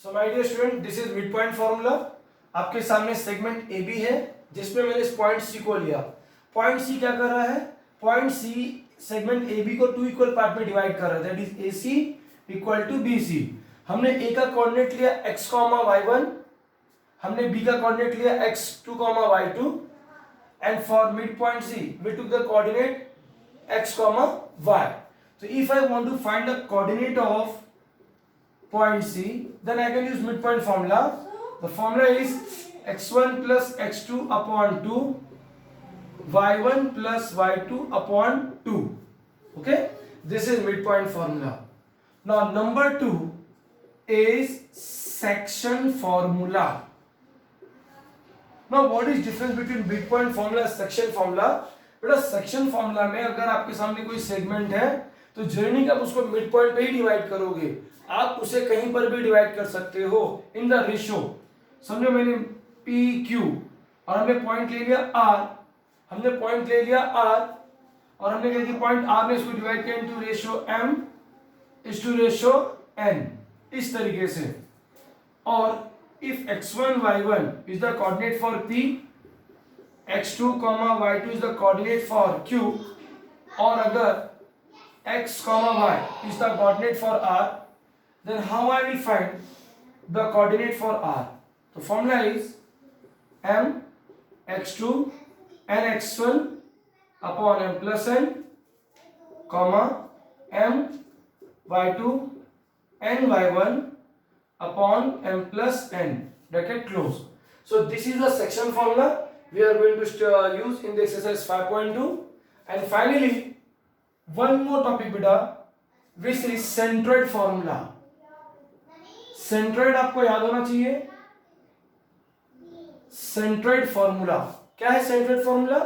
So my dear student, this is mid point formula. आपके सामने segment A B है जिसमें मैंने इस पॉइंट सी को लिया। पॉइंट सी क्या कर रहा है? Point C segment A B को टू इक्वल पार्ट में डिवाइड कर रहा है, that is A C equal to B C. हमने ए का कोऑर्डिनेट लिया x कॉमा y1, हमने बी का कोऑर्डिनेट लिया x2 comma y2, and for mid point C we took the coordinate x comma y. So if I want to find the coordinate of point C, then I can use midpoint formula. The formula is x1 plus x2 upon 2, y1 plus y2 upon 2. Okay, this is midpoint formula. Now number 2 is section formula. Now what is difference between midpoint formula and section formula? बेटा section formula में अगर आपके सामने कोई segment है तो journey का आप उसको मिड पॉइंट पे ही डिवाइड करोगे, आप उसे कहीं पर भी डिवाइड कर सकते हो इन द रेशियो। समझो मैंने पी क्यू और हमने पॉइंट ले लिया आर, हमने पॉइंट ले लिया आर और हमने कह दिया पॉइंट आर में इसको डिवाइड किया into ratio M is to ratio N, इस तरीके से। और if x1 y1 is the coordinate for P, x2 y2 is the coordinate for Q, और अगर x y is the coordinate for R, then how I will find the coordinate for R? The formula is m x2 n x1 upon m plus n, comma m y2 n y1 upon m plus n, bracket close. So this is the section formula we are going to use in the exercise 5.2. and finally one more topic beta, which is centroid formula. centroid आपको याद होना चाहिए। centroid formula क्या है? centroid formula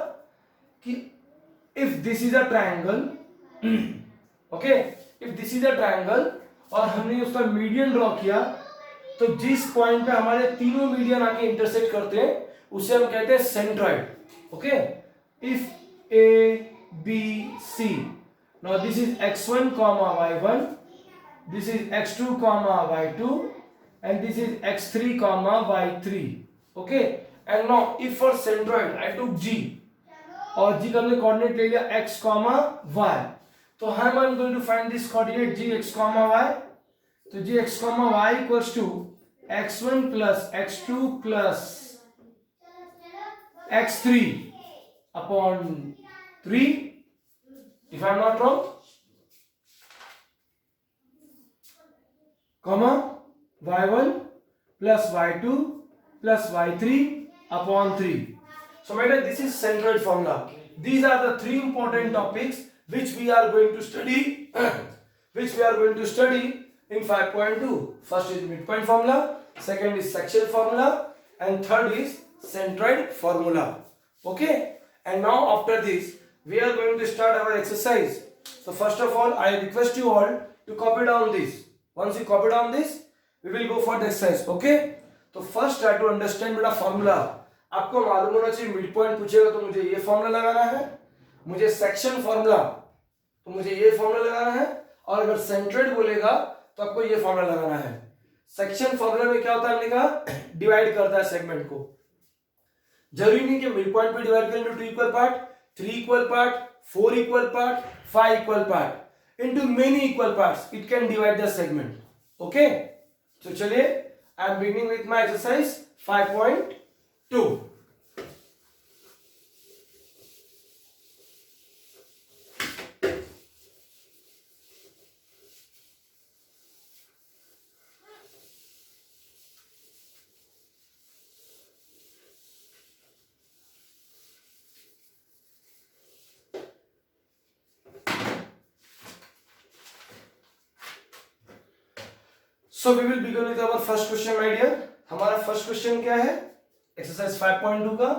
कि if this is a triangle okay, if this is a triangle और हमने उसका मीडियन ड्रॉ किया तो जिस पॉइंट पे हमारे तीनों मीडियन आके इंटरसेक्ट करते हैं उसे हम कहते हैं centroid. Okay, if A B C, now this is x1 comma y1, this is x2 comma y2, and this is x3 comma y3. okay, and now if for centroid I took g और g का हमने coordinate ले लिया x comma y, तो हम I'm going to find this coordinate g x comma y. तो g x comma y equals to x1 plus x2 plus x3 upon 3, if I am not wrong, comma y1 plus y2 plus y3 upon 3. So my dear, this is centroid formula. These are the three important topics which we are going to study in 5.2. First is midpoint formula, second is section formula, and third is centroid formula. Okay, and now after this we are going to start our exercise. So first of all I request you all to copy down this. Once you copy down this we will go for the exercise. Okay, तो first try to understand बेटा formula. आपको मालूम होना चाहिए mid point पूछेगा तो मुझे ये फॉर्मूला लगाना है, मुझे सेक्शन फॉर्मूला तो मुझे ये फॉर्मूला लगाना है, और अगर सेंट्रोइड बोलेगा तो आपको ये फॉर्मूला लगाना है। सेक्शन फॉर्मूला में क्या होता है? हमने कहा डिवाइड करता है सेगमेंट को। जरूरी नहीं कि मिड पॉइंट पे डिवाइड करें into 2 equal part, 3 equal part, 4 equal part, 5 equal part, into many equal parts it can divide the segment. Okay, तो चलिए I am beginning with my exercise 5.2. So we will begin with our first question, my dear. हमारा first question क्या है exercise 5.2 का?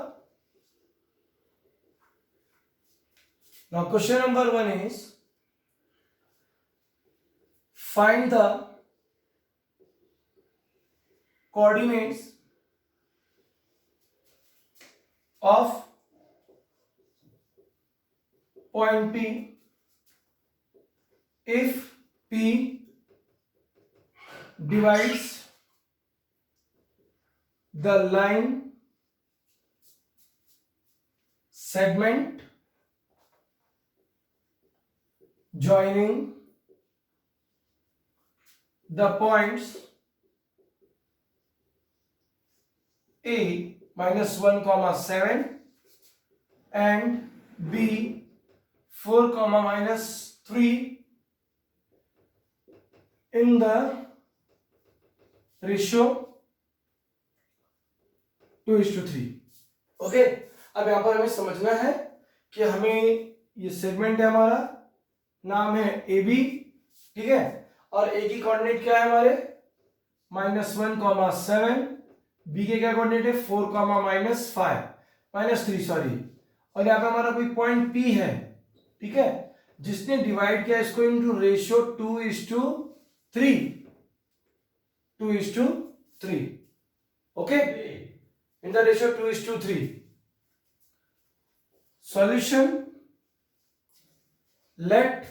Now question number 1 is find the coordinates of point P if P divides the line segment joining the points A minus 1 comma 7 and B 4 comma minus 3 in the ratio 2:3. Okay, अब यहां पर हमें समझना है कि हमें ये सेगमेंट है, हमारा नाम है ए बी, ठीक है, और ए की कोऑर्डिनेट क्या है हमारे -1 कॉमा 7, बी के क्या कोऑर्डिनेट है 4 कॉमा -3 सॉरी, और यहाँ पे हमारा कोई पॉइंट पी है, ठीक है, जिसने डिवाइड किया इसको into ratio 2:3, okay, in the ratio 2:3. Solution, let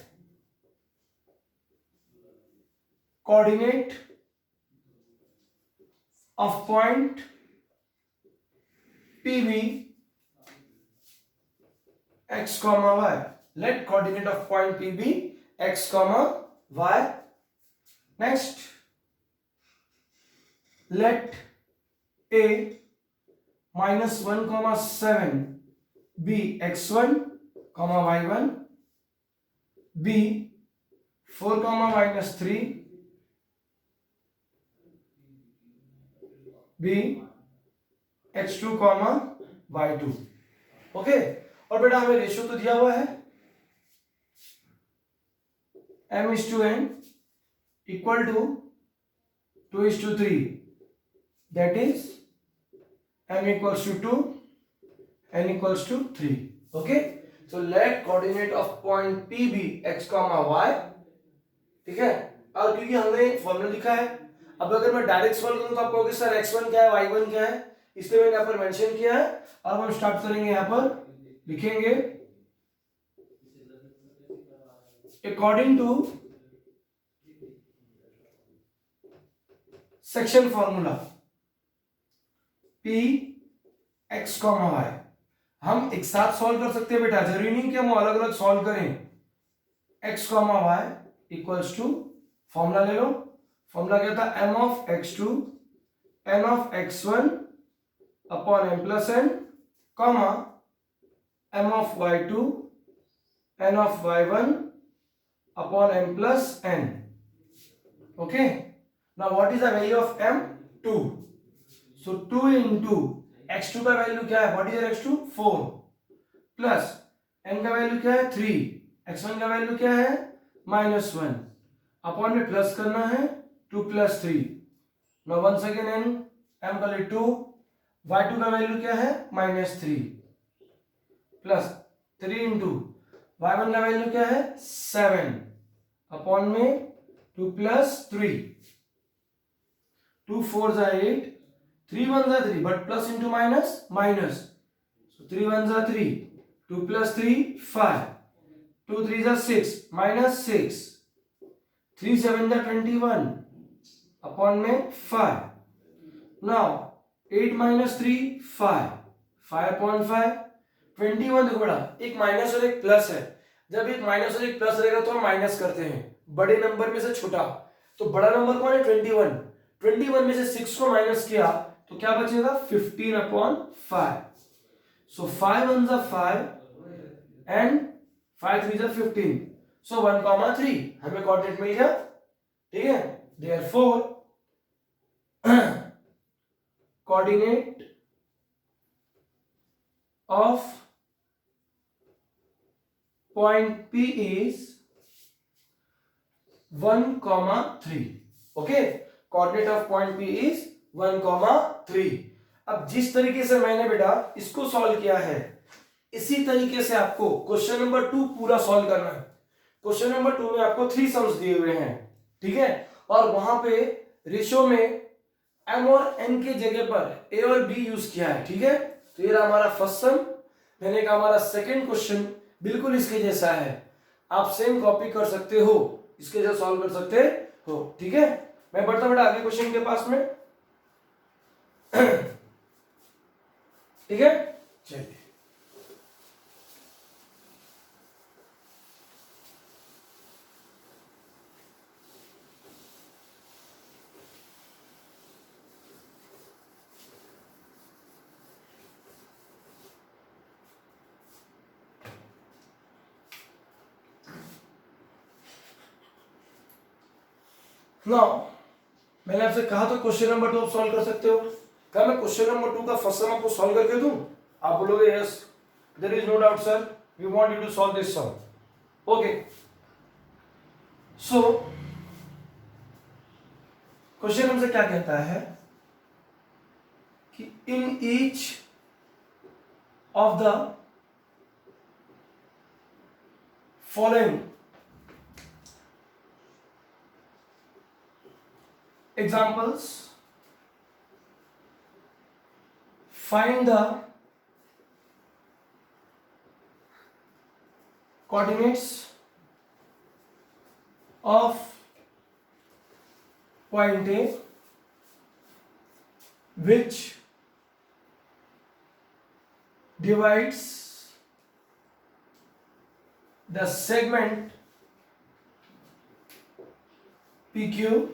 coordinate of point PB x comma y. Let coordinate of point PB x comma y. Next, let A minus 1 comma 7 be x1 comma y1, B 4 comma minus 3 B x2 comma y2. Okay, और बेटा हमें ratio तो दिया हुआ है m/n equal to 2:3, that is m equals to 2, n equals to 3. Okay, so let coordinate of point PB x comma y, ठीक है, और क्योंकि हमने फॉर्मूला लिखा है, अब अगर मैं डायरेक्ट सॉल्व करूं तो आप कहोगे सर x1 क्या है y1 क्या है, इसलिए मैंने यहाँ पर मेंशन किया है. अब हम स्टार्ट करेंगे, यहाँ पर लिखेंगे according to section formula P x comma y. हम एक साथ सॉल्व कर सकते हैं बेटा, जरूरी नहीं कि हम अलग अलग सॉल्व करें. x comma y equals to, formula ले लो, फॉर्मूला क्या था m of x2 n of x1 upon m plus n comma m of y2 n of y1 upon m plus n. Okay, now what is the value of m? 2. So 2 into x2 का value क्या है, what is x2 4, plus n का value क्या है 3, x1 का value क्या है -1, upon में प्लस करना है 2 + 3. Now once again n m का वैल्यू 2, y2 का वैल्यू क्या है -3, प्लस 3 into y1 का वैल्यू क्या है 7, अपॉन में 2 + 3, 2 4 8, 3 1 3, but plus into minus, so 3 1 3, 2 + 3 5, 2 3 6, -6, 3 7 21, upon में 5. now 8 - 3 5, 5/5, 21. देखो बड़ा, एक माइनस और एक प्लस है, जब एक माइनस और एक प्लस रहेगा तो हम माइनस करते हैं बड़े नंबर में से छोटा, तो बड़ा नंबर कौन है 21, 21 में से 6 को माइनस किया तो क्या बचेगा 15/5. सो 5 1 5 एंड 5 3 15, सो 1,3 हमें कोऑर्डिनेट मिल गया, ठीक है. Therefore coordinate of point P is 1,3. Okay, coordinate of point P is 1,3. अब जिस तरीके से मैंने बेटा इसको सॉल्व किया है, इसी तरीके से आपको क्वेश्चन नंबर 2 पूरा सॉल्व करना है. क्वेश्चन नंबर 2 में आपको 3 सम्स दिए हुए हैं, ठीक है, और वहां पे रेशियो में m और n के जगह पर a और b यूज किया है, ठीक है. तो ये रहा हमारा फर्स्ट सम. मैंने कहा हमारा सेकंड क्वेश्चन बिल्कुल इसके जैसा है, आप सेम कॉपी कर सकते हो, इसके जैसा सॉल्व कर सकते हो, ठीक है. मैं बढ़ता बेटा आगे क्वेश्चन के पास में. ठीक है, चलिए नाउ मैंने आपसे कहा था क्वेश्चन नंबर 2 आप सॉल्व कर सकते हो। क्या मैं क्वेश्चन नंबर 2 का फर्स्ट सम आपको सॉल्व करके दूं? आप बोलोगे yes, there is no doubt sir, we want you to solve this sum. Okay, so question हमसे क्या कहता है कि in each of the following examples, find the coordinates of point A which divides the segment PQ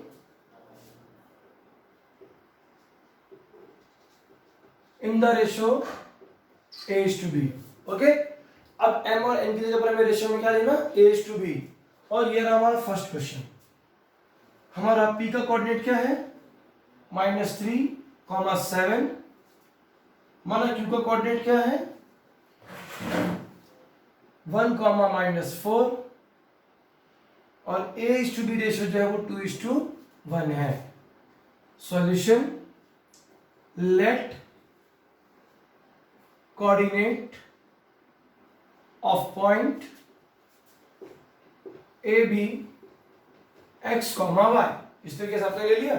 in the ratio A is to B। Okay, अब M और N की जगह पर हमें रेशियो में क्या लेना? A is to B। और ये रहा हमारा फर्स्ट क्वेश्चन। हमारा P का कोऑर्डिनेट क्या है? -3,7। माना Q का कोऑर्डिनेट क्या है? 1, -4। और A is to B ratio जो है वो 2:1 है। Solution, let coordinate of point A B x, y। इस तरीके से आपने ले लिया।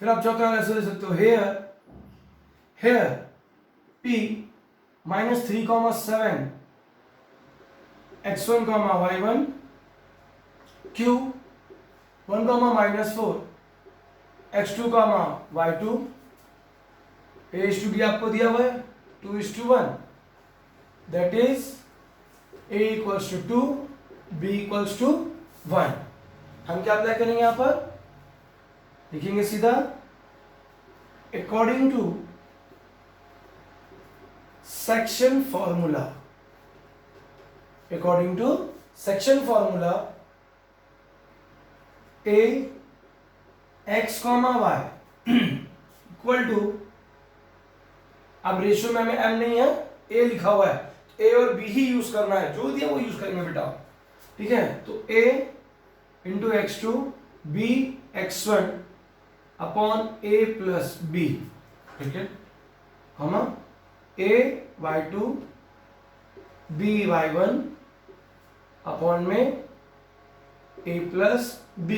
फिर आप चौथा ऐसे ले सकते हो, hair P -3,7 x1, y1, Q 1, -4 x2, y2। A is to B आपको दिया हुआ है 2:1, that is A equals to 2, B equals to 1। हम क्या अप्लाई करेंगे यहां पर? लिखेंगे सीधा, according to section formula, according to section formula A x, y equal to, अब रेशियो में हमें m नहीं है, a लिखा हुआ है, a और b ही यूज करना है, जो दिया वो यूज करेंगे बेटा। ठीक है, तो a into x2 b x1 upon a plus b। ठीक है, हम a y2 b y1 upon में a plus b।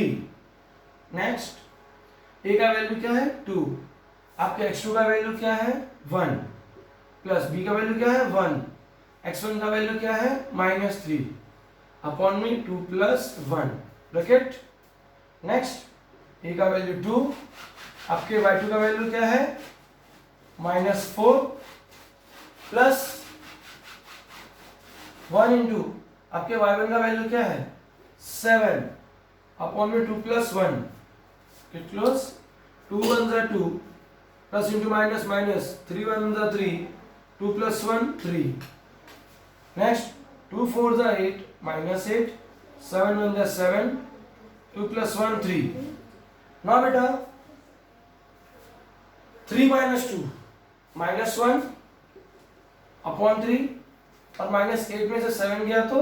Next, a का वैल्यू क्या है? 2। आपके x2 का वैल्यू क्या है? 1 प्लस b का वैल्यू क्या है? 1। x1 का वैल्यू क्या है? -3 अपॉन में 2 प्लस 1 ब्रैकेट। नेक्स्ट, a का वैल्यू 2, आपके y2 का वैल्यू क्या है? -4 प्लस 1 इंटू आपके y1 का वैल्यू क्या है? 7 अपॉन में 2 प्लस 1, गेट क्लोज। 2 1 जा 2 प्लस इंटू माइनस माइनस, 3 1 जा 3, 2 प्लस 1 3। नेक्स्ट, 2 4 जा 8 -8, 7 1 जा 7, 2 प्लस 1 3। ना बेटा 3 - 2 -1 अपॉन 3, और -8 में से 7 गया तो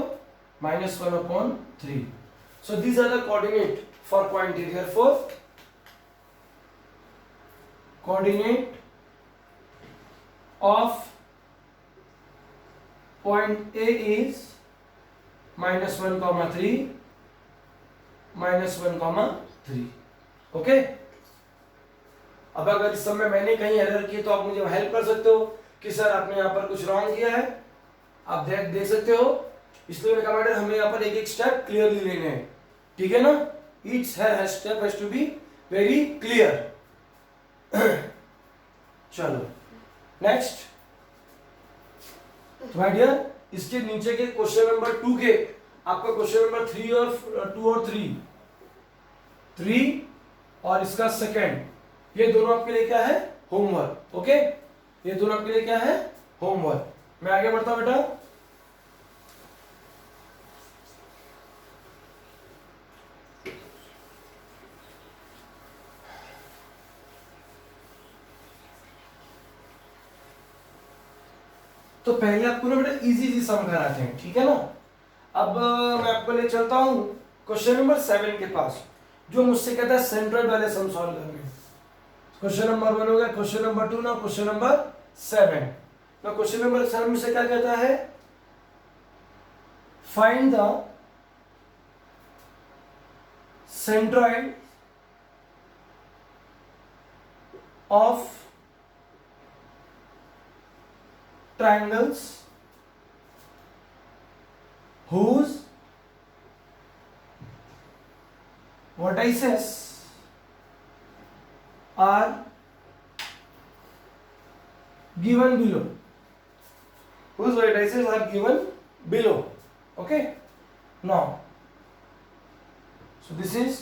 -1 upon 3। So these are the coordinate for point A। therefore coordinate of point A is -1, 3, -1, 3। Okay, अब अगर इस समय मैंने कहीं एरर की तो आप मुझे हेल्प कर सकते हो कि सर आपने यहाँ पर कुछ रॉन्ग किया है, आप देख सकते हो। इसलिए मैं कमांडर हमें यहाँ पर एक एक स्टेप क्लियरली लेने हैं, ठीक है ना? Each step has to be very clear. चलो नेक्स्ट माय डियर, इसके नीचे के क्वेश्चन नंबर 2 के आपका क्वेश्चन नंबर 3 और 2 और 3 और इसका सेकंड, ये दोनों आपके लिए क्या है? होमवर्क। ओके, ये दोनों आपके लिए क्या है? होमवर्क। मैं आगे बढ़ता हूं बेटा। तो पहले आपको ना बेटा इजी सम कराते हैं, ठीक है ना। अब मैं आपको ले चलता हूं क्वेश्चन नंबर 7 के पास, जो मुझसे कहता है सेंट्रोइड वाले सम सॉल्व करने। क्वेश्चन नंबर 1 हो गया, क्वेश्चन नंबर 2 ना, क्वेश्चन नंबर 7 ना। क्वेश्चन नंबर 7 में से क्या कहता है? Find the centroid of triangles whose vertices are given below. Whose vertices are given below. Okay. Now, so this is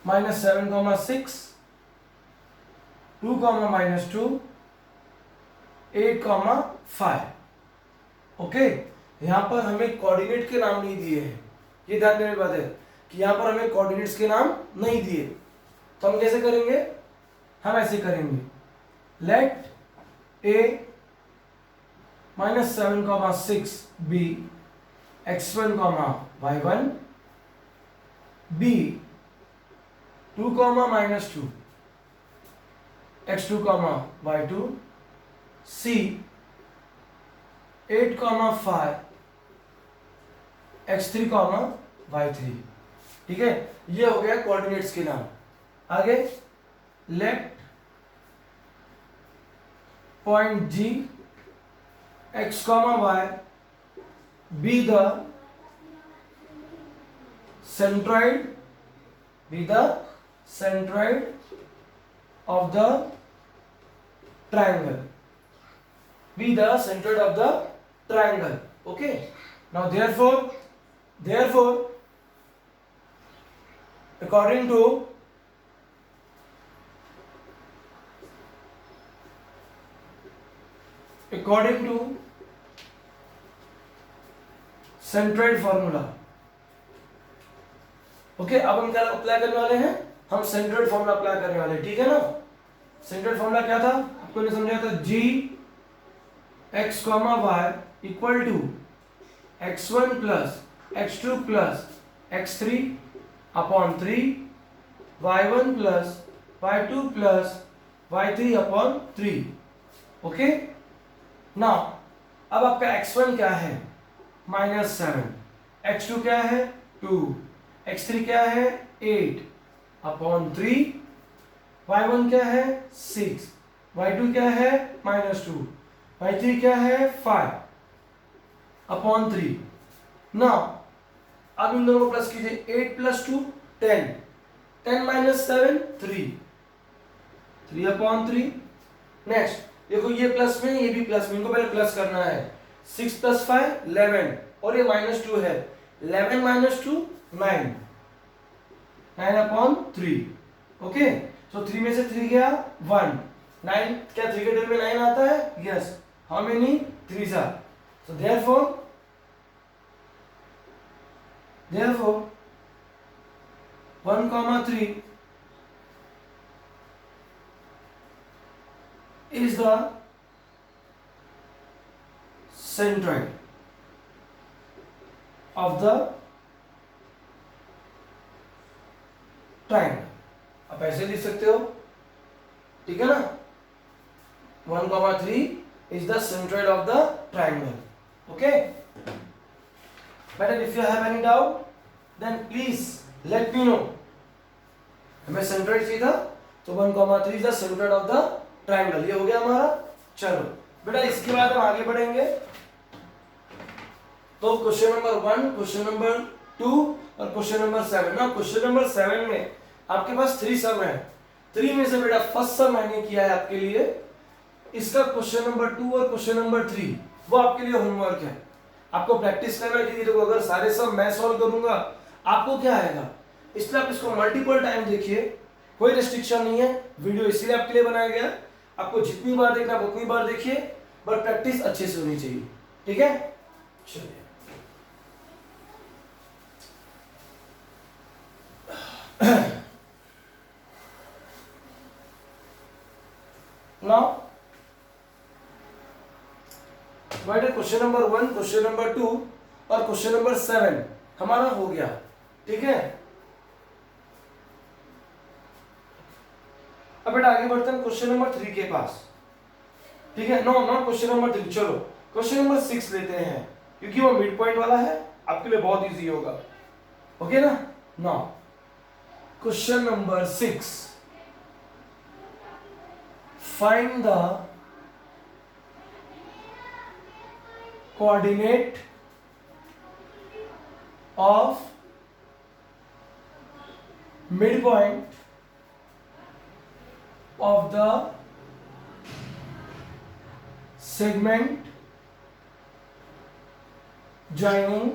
minus 7 comma 6, 2 comma minus 2, 8 comma 5। Okay, यहां पर हमें कोऑर्डिनेट के नाम नहीं दिए हैं, ये ध्यान देने की बात है कि यहां पर हमें कोऑर्डिनेट्स के नाम नहीं दिए। तो हम कैसे करेंगे? हम ऐसे करेंगे, let A minus 7 comma 6 B x1 comma y1, B 2 comma minus 2 x2 comma y2, C 8 comma 5 x3 comma y3। ठीक है, ये हो गया कोऑर्डिनेट्स के नाम। आगे let point G x comma y be the centroid of the triangle. Be the centroid of the triangle. Okay. Now therefore according to centroid formula. Okay, अब हम क्या अप्लाई करने वाले हैं? हम सेंट्रोइड फॉर्मूला अप्लाई करने वाले हैं, ठीक है ना। सेंट्रोइड फॉर्मूला क्या था आपको ने समझाया था? G x comma y equal to x1 plus x2 plus x3 upon 3, y1 plus y2 plus y3 upon 3। Okay, now अब आपका x1 क्या है? -7, x2 क्या है? 2, x3 क्या है? 8 अपॉन 3, y1 क्या है? 6, y2 क्या है? -2, y3 क्या है? 5 अपॉन 3। नाउ अब इन दोनों को प्लस कीजिए, 8 प्लस 2 10, 10 माइनस 7 3 अपॉन 3। नेक्स्ट देखो, ये प्लस में ये भी प्लस में, इनको पहले प्लस करना है। 6 प्लस 5 11 और ये -2 है, 11 माइनस 2 9, 9 अपॉन 3। ओके, सो 3 में से 3 गया 1, 9 क्या 3 के टेबल में 9 आता है? Yes. How many 3s are? So therefore 1,3 is the centroid of the triangle। आप ऐसे लिख सकते हो, ठीक है ना। 1,3 is the centroid of the triangle. Okay, but if you have any doubt then please let me know। हमें centroid चाहिए था, तो 1,3 is the centroid of the triangle। ये हो गया हमारा। चलो बेटा, इसके बाद हम आगे बढ़ेंगे। तो क्वेश्चन नंबर 1, क्वेश्चन नंबर 2 और क्वेश्चन नंबर 7 ना। क्वेश्चन नंबर 7 में आपके पास 3 सम है। 3 में से बेटा फर्स्ट सम मैंने किया है आपके लिए इसका क्वेश्चन नंबर 2 और क्वेश्चन नंबर 3 वो आपके लिए होमवर्क है। आपको प्रैक्टिस करना है कि देखो अगर सारे सब मैं सॉल्व करूंगा आपको क्या आएगा, इसलिए आप इसको मल्टीपल टाइम देखिए, कोई रेस्ट्रिक्शन नहीं है, वीडियो इसीलिए आपके लिए बनाया गया। आपको जितनी बार देखना है उतनी बार देखिए, बट प्रैक्टिस अच्छे से होनी चाहिए, ठीक है। चलिए now question number 1, question number 2 और क्वेश्चन नंबर 7 हमारा हो गया, ठीक है। अब बेटा आगे बढ़ते हैं क्वेश्चन नंबर 3 के पास, ठीक है। नो नॉट क्वेश्चन नंबर 3, चलो क्वेश्चन नंबर 6 लेते हैं क्योंकि वो मिड पॉइंट वाला है, आपके लिए बहुत इजी होगा, ओके ना। Now question number 6, find the coordinate of midpoint of the segment joining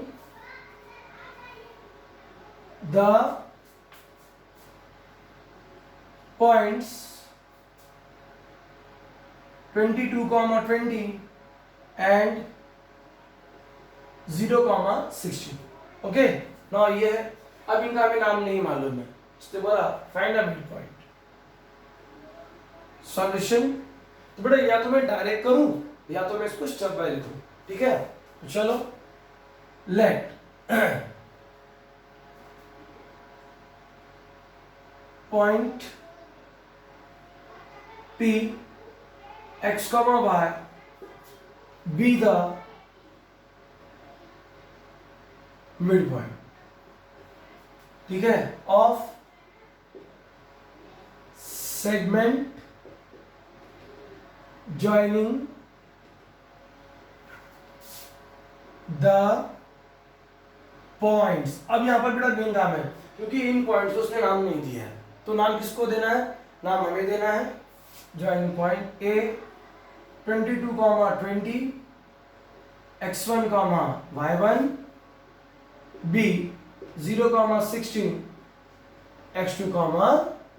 the points 22, 20 and 0,16, okay. ना ये है, अब इनका भी नाम नहीं मालूम है, इससे बोला find the mid point. Solution तो बेटा या तो मैं डायरेक्ट करूं या तो मैं इसको स्टेप बाय लिखूं, ठीक है। तो चलो let point P x, y be the mid point, ठीक है, of segment joining the points. अब यहां पर बेटा मेन काम है क्योंकि इन पॉइंट्स को उसने नाम नहीं दिया है, तो नाम किसको देना है, नाम हमें देना है। Joining point A 22, 20 x1, y1 B 0,16 x2,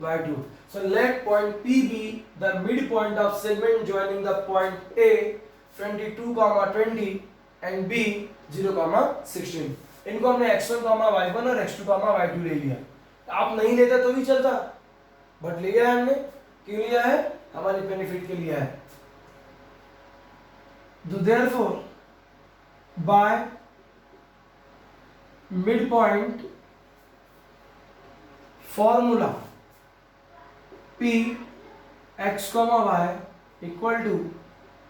y2. So let point P be the midpoint of segment joining the point A 22, 20 and B 0,16. इनको हमने x1, y1 और x2, y2 ले लिया। आप नहीं लेते तो भी चलता, बट लिया है हमने, क्यों लिया है, हमारे बेनिफिट के लिए है। तो therefore by midpoint formula P x, y equal to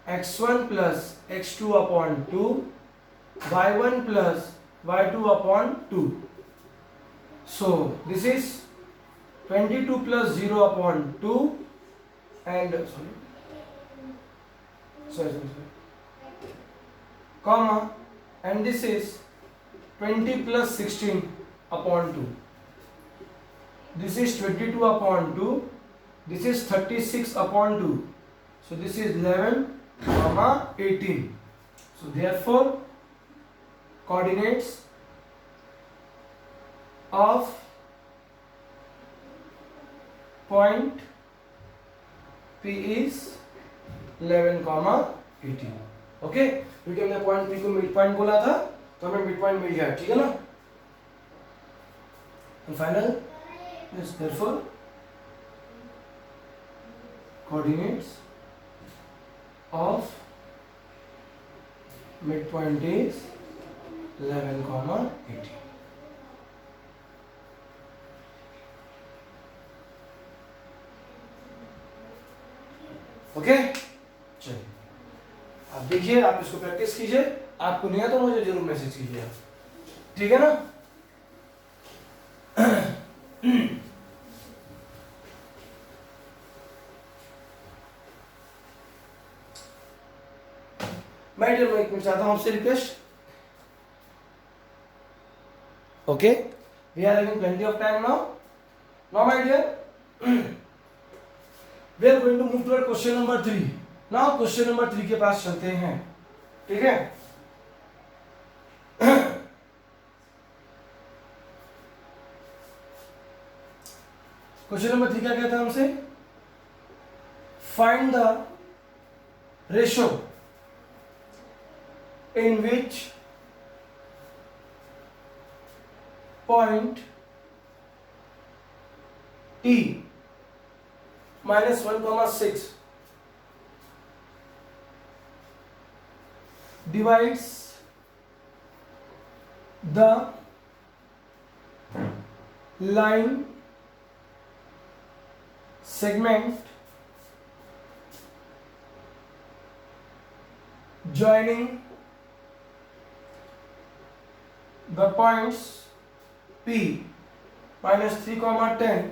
x1 plus x2 upon 2 y1 plus y2 upon 2. So this is 22 plus 0 upon 2 and sorry comma, and this is 20 plus 16 upon 2. This is 22 upon 2. This is 36 upon 2. So this is 11, 18. So therefore coordinates of point P is 11, 18. Okay, क्योंकि हमने point P को mid point बोला था तो हमें mid point मिल गया, ठीक है ना। And final is therefore coordinates of mid point is 11, 18. Okay, चलिए आप देखिए, आप इसको प्रैक्टिस कीजिए, आपको नहीं आता तो मुझे जरूर मैसेज कीजिए आप, ठीक है ना। माय डियर, मैं एक मिनट चाहता हूं आपसे request, okay, we are having plenty of time now. Now my dear, we are going to move to question number 3. Now question number 3 के पास चलते हैं, ठीक है। क्वेश्चन नंबर 3 क्या कहता है हमसे, find the ratio in which point t minus 1,6 divides the line segment joining the points P minus 3,10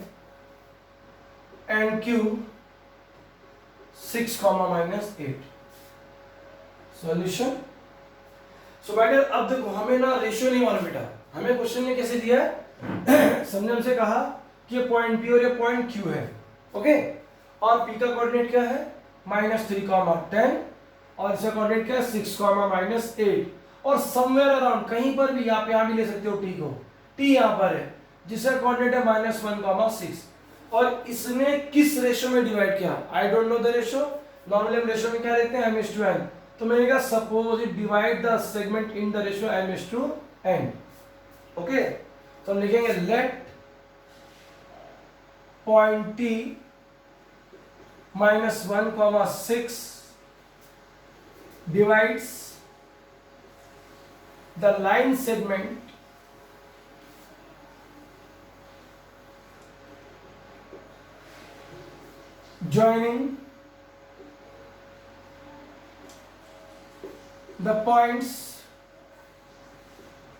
and Q 6, minus 8. Solution. So better अब देखो हमें ना रेशियो नहीं मालूम बेटा, हमें क्वेश्चन ने कैसे दिया है समझे, हमसे कहा कि ये पॉइंट P और ये पॉइंट Q है, ओके। और P का कोऑर्डिनेट क्या है -3,10 और इसका कोऑर्डिनेट क्या है 6, minus 8 और समवेयर अराउंड कहीं पर भी आप यहाँ भी ले सकते हो टी को, टी यहाँ पर है जिसका कोऑर्डिनेट है -1,6 और इसने किस रेशियो में डिवाइड किया, I don't know the ratio, normally हम रेशियो में क्या लेते हैं m/n, तो मैंने कहा suppose it divide the segment in the ratio m/n, okay. तो हम लिखेंगे let point t -1,6 divides the line segment joining the points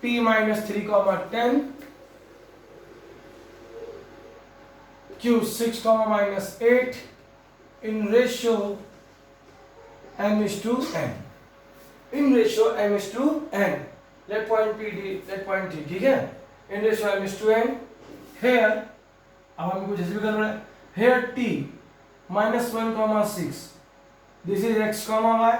P minus 3,10 Q 6, minus 8 in ratio m/n, in ratio m/n, let point P let point T, ठीक है, in ratio m/n, here अब हमको जैसे भी करना है, here T -1,6 this is x, y